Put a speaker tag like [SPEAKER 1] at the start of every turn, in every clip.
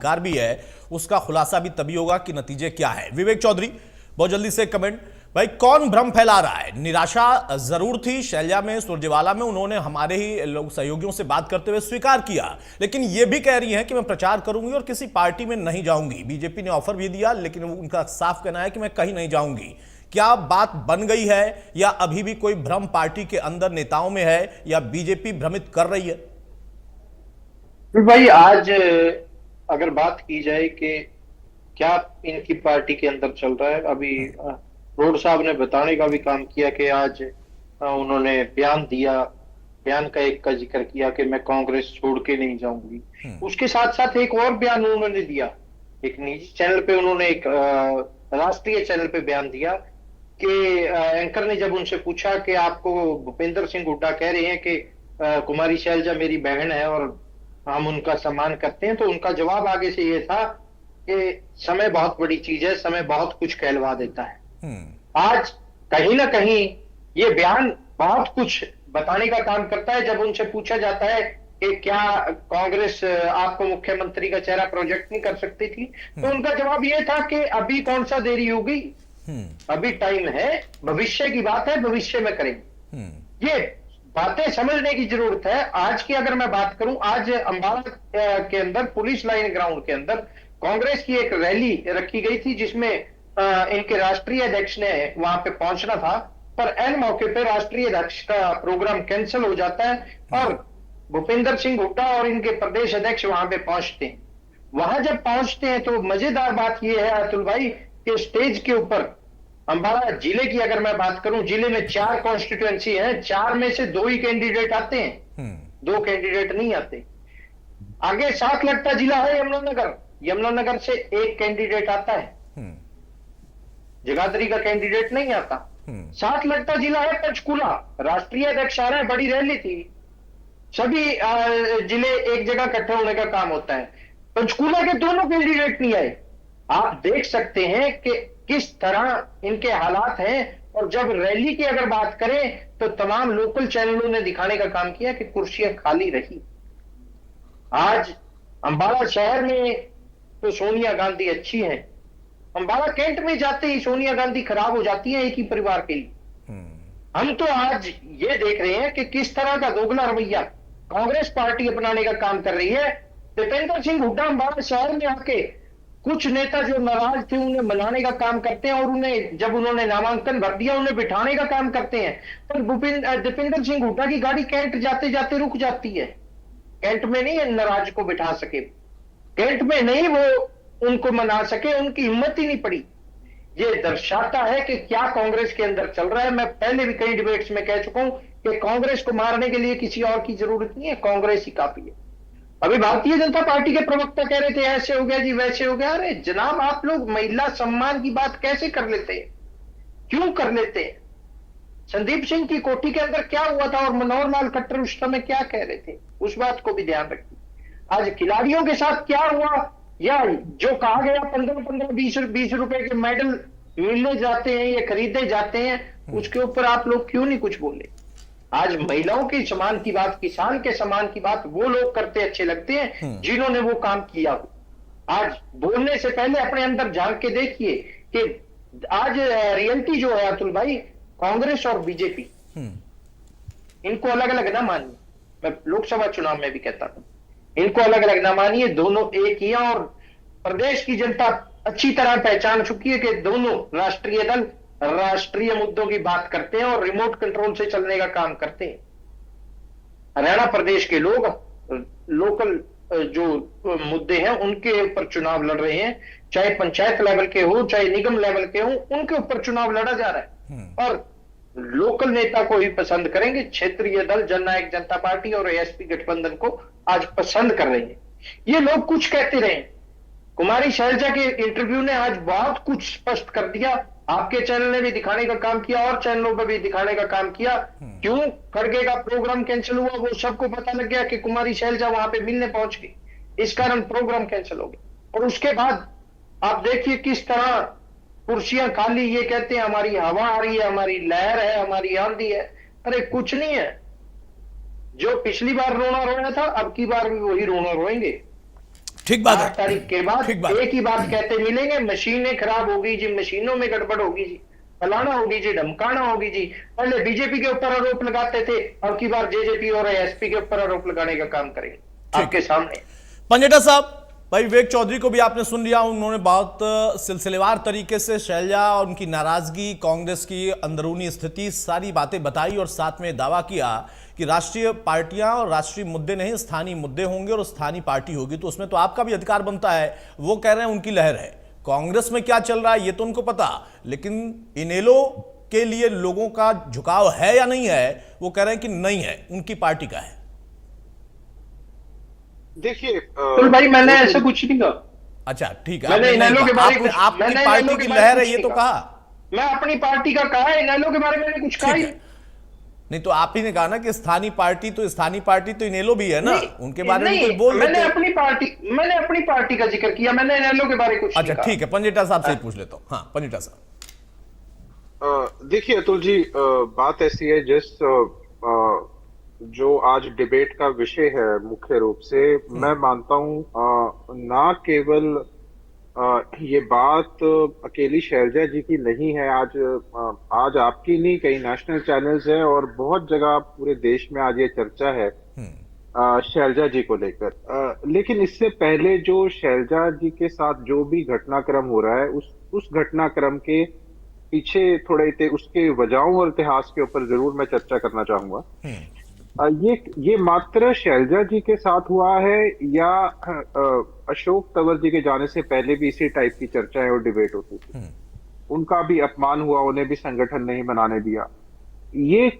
[SPEAKER 1] Car भी है, उसका खुलासा भी तभी होगा कि नतीजे क्या है। विवेक चौधरी, बहुत जल्दी से कमेंट भाई, कौन भ्रम फैला रहा है? निराशा जरूर थी शैलजा में, सुरजेवाला में, उन्होंने हमारे ही लोग सहयोगियों से बात करते हुए स्वीकार किया, लेकिन ये भी कह रही हैं कि मैं प्रचार करूंगी और किसी पार्टी में नहीं जाऊंगी। बीजेपी ने ऑफर भी दिया, लेकिन उनका साफ कहना है कि मैं कहीं नहीं जाऊंगी। क्या बात बन गई है या अभी भी कोई भ्रम पार्टी के अंदर नेताओं में है या बीजेपी भ्रमित कर रही है?
[SPEAKER 2] भाई आज अगर बात की जाए कि क्या इनकी पार्टी के अंदर चल रहा है, अभी रोड साहब ने बताने का भी काम किया कि आज उन्होंने बयान दिया, बयान का एक का जिक्र किया कि मैं कांग्रेस छोड़ के नहीं जाऊंगी। उसके साथ साथ एक और बयान उन्होंने दिया, एक निजी चैनल पे उन्होंने एक राष्ट्रीय चैनल पे बयान दिया कि एंकर ने जब उनसे पूछा कि आपको भूपेंद्र सिंह हुड्डा कह रहे हैं कि कुमारी शैलजा मेरी बहन है और हम उनका सम्मान करते हैं, तो उनका जवाब आगे से ये था कि समय बहुत बड़ी चीज है, समय बहुत कुछ कहलवा देता है। आज कहीं ना कहीं ये बयान बहुत कुछ बताने का काम करता है। जब उनसे पूछा जाता है कि क्या कांग्रेस आपको मुख्यमंत्री का चेहरा प्रोजेक्ट नहीं कर सकती थी, तो उनका जवाब ये था कि अभी कौन सा देरी होगी, अभी टाइम है, भविष्य की बात है, भविष्य में करेंगे। ये बातें समझने की जरूरत है। आज की अगर मैं बात करूं, आज अंबाला के अंदर पुलिस लाइन ग्राउंड के अंदर कांग्रेस की एक रैली रखी गई थी, जिसमें इनके राष्ट्रीय अध्यक्ष ने वहां पे पहुंचना था, पर एन मौके पे राष्ट्रीय अध्यक्ष का प्रोग्राम कैंसिल हो जाता है और भूपेंद्र सिंह हुड्डा और इनके प्रदेश अध्यक्ष वहां पे पहुंचते हैं। वहां जब पहुंचते हैं तो मजेदार बात यह है अतुल भाई कि स्टेज के ऊपर अंबाला जिले की अगर मैं बात करूं, जिले में 4 कॉन्स्टिट्यूएंसी है, 4 में से 2 ही कैंडिडेट आते हैं, 2 कैंडिडेट नहीं आते। आगे 7 लगता जिला है यमुनानगर, यमुनानगर से 1 कैंडिडेट आता है, जगाधरी का कैंडिडेट नहीं आता। 7 लगता जिला है पंचकुला, राष्ट्रीय अध्यक्ष आ रहा है, बड़ी रैली थी, सभी जिले एक जगह इकट्ठे होने का काम होता है। पंचकुला के दोनों कैंडिडेट नहीं आए। आप देख सकते हैं कि किस तरह इनके हालात हैं। और जब रैली की अगर बात करें तो तमाम लोकल चैनलों ने दिखाने का काम किया कि कुर्सियां खाली रही। आज अंबाला शहर में तो सोनिया गांधी अच्छी हैं, अंबाला कैंट में जाते ही सोनिया गांधी खराब हो जाती है एक ही परिवार के लिए। हम तो आज ये देख रहे हैं कि किस तरह का दोगला रवैया कांग्रेस पार्टी अपनाने का काम कर रही है। दीपेंद्र सिंह हुड्डा अंबाला शहर में आके कुछ नेता जो नाराज थे उन्हें मनाने का काम करते हैं, और उन्हें जब उन्होंने नामांकन भर दिया उन्हें बिठाने का काम करते हैं। पर दीपेंद्र सिंह हुड्डा की गाड़ी कैंट जाते जाते रुक जाती है। कैंट में नहीं नाराज को बिठा सके, कैंट में नहीं वो उनको मना सके, उनकी हिम्मत ही नहीं पड़ी। ये दर्शाता है कि क्या कांग्रेस के अंदर चल रहा है। मैं पहले भी कई डिबेट्स में कह चुका हूं कि कांग्रेस को मारने के लिए किसी और की जरूरत नहीं है, कांग्रेस ही काफी है। अभी भारतीय जनता पार्टी के प्रवक्ता कह रहे थे ऐसे हो गया जी, वैसे हो गया। अरे जनाब, आप लोग महिला सम्मान की बात कैसे कर लेते हैं, क्यों कर लेते हैं? संदीप सिंह की कोठी के अंदर क्या हुआ था और मनोहर लाल खट्टर उस समय क्या कह रहे थे, उस बात को भी ध्यान रखिए। आज खिलाड़ियों के साथ क्या हुआ, या जो कहा गया 15-15, 20 रुपए के मेडल मिलने जाते हैं, ये खरीदे जाते हैं, उसके ऊपर आप लोग क्यों नहीं कुछ बोले? आज महिलाओं के सम्मान की बात, किसान के सम्मान की बात वो लोग करते अच्छे लगते हैं जिन्होंने वो काम किया हो। आज बोलने से पहले अपने अंदर झांक के देखिए कि आज रियलिटी जो है अतुल भाई, कांग्रेस और बीजेपी, इनको अलग अलग ना मानिए। मैं लोकसभा चुनाव में भी कहता था, इनको अलग अलग ना मानिए, दोनों एक ही हैं। और प्रदेश की जनता अच्छी तरह पहचान चुकी है कि दोनों राष्ट्रीय दल राष्ट्रीय मुद्दों की बात करते हैं और रिमोट कंट्रोल से चलने का काम करते हैं। हरियाणा प्रदेश के लोग लोकल जो मुद्दे हैं उनके ऊपर चुनाव लड़ रहे हैं, चाहे पंचायत लेवल के हो चाहे निगम लेवल के हो, उनके ऊपर चुनाव लड़ा जा रहा है। और लोकल नेता को ही पसंद करेंगे। क्षेत्रीय दल जननायक जनता पार्टी और एएसपी गठबंधन को आज पसंद कर रहे हैं। ये लोग कुछ कहते रहे, कुमारी शैलजा के इंटरव्यू ने आज बहुत कुछ स्पष्ट कर दिया। आपके चैनल ने भी दिखाने का काम किया और चैनलों पर भी दिखाने का काम किया। क्यों खड़गे का प्रोग्राम कैंसिल हुआ वो सबको पता लग गया कि कुमारी शैलजा वहां पे मिलने पहुंच गई, इस कारण प्रोग्राम कैंसिल हो गया। और उसके बाद आप देखिए किस तरह कुर्सियां खाली, ये कहते हैं हमारी हवा आ रही है, हमारी लहर है, हमारी आंधी है। अरे कुछ नहीं है, जो पिछली बार रोना रोया था अब की बार भी वही रोना रोएंगे।
[SPEAKER 1] ठीक बात
[SPEAKER 2] 8 तारीख के बाद
[SPEAKER 1] ठीक बात।
[SPEAKER 2] एक ही बात कहते मिलेंगे, मशीनें खराब होगी जी, मशीनों में गड़बड़ होगी जी, फलाना होगी जी, धमकाना होगी जी। पहले बीजेपी के ऊपर आरोप लगाते थे, अब की बार जेजेपी और एसपी के ऊपर आरोप लगाने का काम करेंगे आपके सामने।
[SPEAKER 1] पंजेटा साहब, भाई विवेक चौधरी को भी आपने सुन लिया, उन्होंने बहुत सिलसिलेवार तरीके से शैलजा और उनकी नाराजगी, कांग्रेस की अंदरूनी स्थिति, सारी बातें बताई और साथ में दावा किया कि राष्ट्रीय पार्टियां और राष्ट्रीय मुद्दे नहीं, स्थानीय मुद्दे होंगे और स्थानीय पार्टी होगी, तो उसमें तो आपका भी अधिकार बनता है। वो कह रहे हैं उनकी लहर है, कांग्रेस में क्या चल रहा है ये तो उनको पता, लेकिन इनेलो के लिए लोगों का झुकाव है या नहीं है, वो कह रहे हैं कि नहीं है, उनकी पार्टी का है।
[SPEAKER 2] देखिए तो भाई मैंने ऐसा कुछ नहीं कहा।
[SPEAKER 1] अच्छा ठीक है,
[SPEAKER 2] मैंने इनेलो के बारे में
[SPEAKER 1] आपकी पार्टी की लहर है ये तो कहा,
[SPEAKER 2] मैं अपनी पार्टी का कहा है, इनेलो के बारे में मैंने कुछ कहा ही
[SPEAKER 1] नहीं। तो आप ही ने कहा ना कि स्थानीय पार्टी तो इनेलो भी है ना, उनके बारे में कुछ बोल
[SPEAKER 2] मैंने अपनी पार्टी का जिक्र किया, मैंने इनेलो के बारे में कुछ
[SPEAKER 1] अच्छा ठीक है, पंजेटा साहब से ही पूछ लेता हूँ। हाँ पंजेटा साहब।
[SPEAKER 3] देखिए अतुल जी, बात ऐसी है जो आज डिबेट का विषय है मुख्य रूप से, मैं मानता हूं ना केवल ये बात अकेली शैलजा जी की नहीं है। आज आपकी नहीं, कई नेशनल चैनल्स है और बहुत जगह पूरे देश में आज ये चर्चा है शैलजा जी को लेकर। लेकिन इससे पहले जो शैलजा जी के साथ जो भी घटनाक्रम हो रहा है, उस घटनाक्रम के पीछे थोड़े उसके वजहों और इतिहास के ऊपर जरूर मैं चर्चा करना चाहूंगा। ये मात्र शैलजा जी के साथ हुआ है या अशोक तंवर जी के जाने से पहले भी इसी टाइप की चर्चाएं और डिबेट होती थी। उनका भी अपमान हुआ, उन्हें भी संगठन नहीं बनाने दिया। ये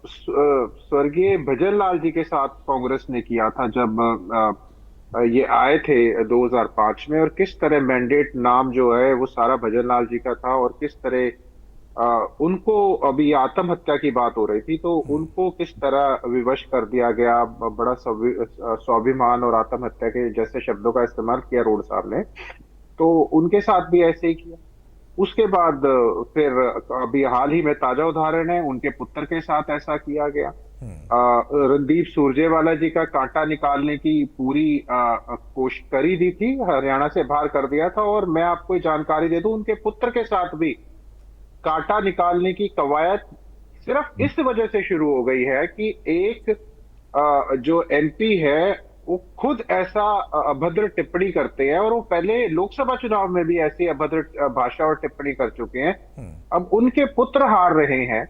[SPEAKER 3] स्वर्गीय भजन लाल जी के साथ कांग्रेस ने किया था जब ये आए थे 2005 में, और किस तरह मैंडेट नाम जो है वो सारा भजन लाल जी का था, और किस तरह उनको, अभी आत्महत्या की बात हो रही थी तो उनको किस तरह विवश कर दिया गया, बड़ा स्वाभिमान और आत्महत्या के जैसे शब्दों का इस्तेमाल किया रोड साहब ने, तो उनके साथ भी ऐसे ही किया। उसके बाद फिर अभी हाल ही में ताजा उदाहरण है, उनके पुत्र के साथ ऐसा किया गया। रणदीप सुरजेवाला जी का कांटा निकालने की पूरी कोशिश करी दी थी, हरियाणा से बाहर कर दिया था, और मैं आपको जानकारी दे दूं उनके पुत्र के साथ भी कांटा निकालने की कवायद सिर्फ इस वजह से शुरू हो गई है कि एक जो एमपी है वो खुद ऐसा अभद्र टिप्पणी करते हैं, और वो पहले लोकसभा चुनाव में भी ऐसी अभद्र भाषा और टिप्पणी कर चुके हैं। अब उनके पुत्र हार रहे हैं,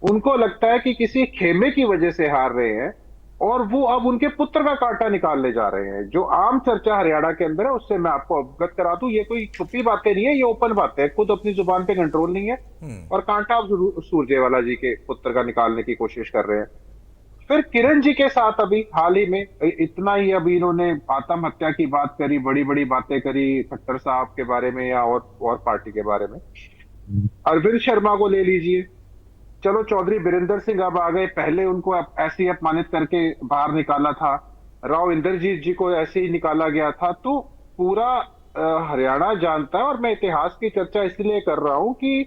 [SPEAKER 3] उनको लगता है कि किसी खेमे की वजह से हार रहे हैं, और वो अब उनके पुत्र का कांटा निकालने जा रहे हैं। जो आम चर्चा हरियाणा के अंदर है उससे मैं आपको अवगत करा दूं, ये कोई छुपी बातें नहीं है, ये ओपन बातें है, खुद अपनी जुबान पे कंट्रोल नहीं है, और कांटा अब सुरजेवाला जी के पुत्र का निकालने की कोशिश कर रहे हैं। फिर किरण जी के साथ अभी हाल ही में इतना ही, अभी इन्होंने आत्महत्या की बात करी, बड़ी बड़ी बातें करी खट्टर साहब के बारे में या और पार्टी के बारे में। अरविंद शर्मा को ले लीजिए, चलो चौधरी बीरेंद्र सिंह अब आ गए, पहले उनको ऐसे ही अपमानित करके बाहर निकाला था, राव इंद्रजीत जी को ऐसे ही निकाला गया था। तो पूरा हरियाणा जानता है, और मैं इतिहास की चर्चा इसलिए कर रहा हूं कि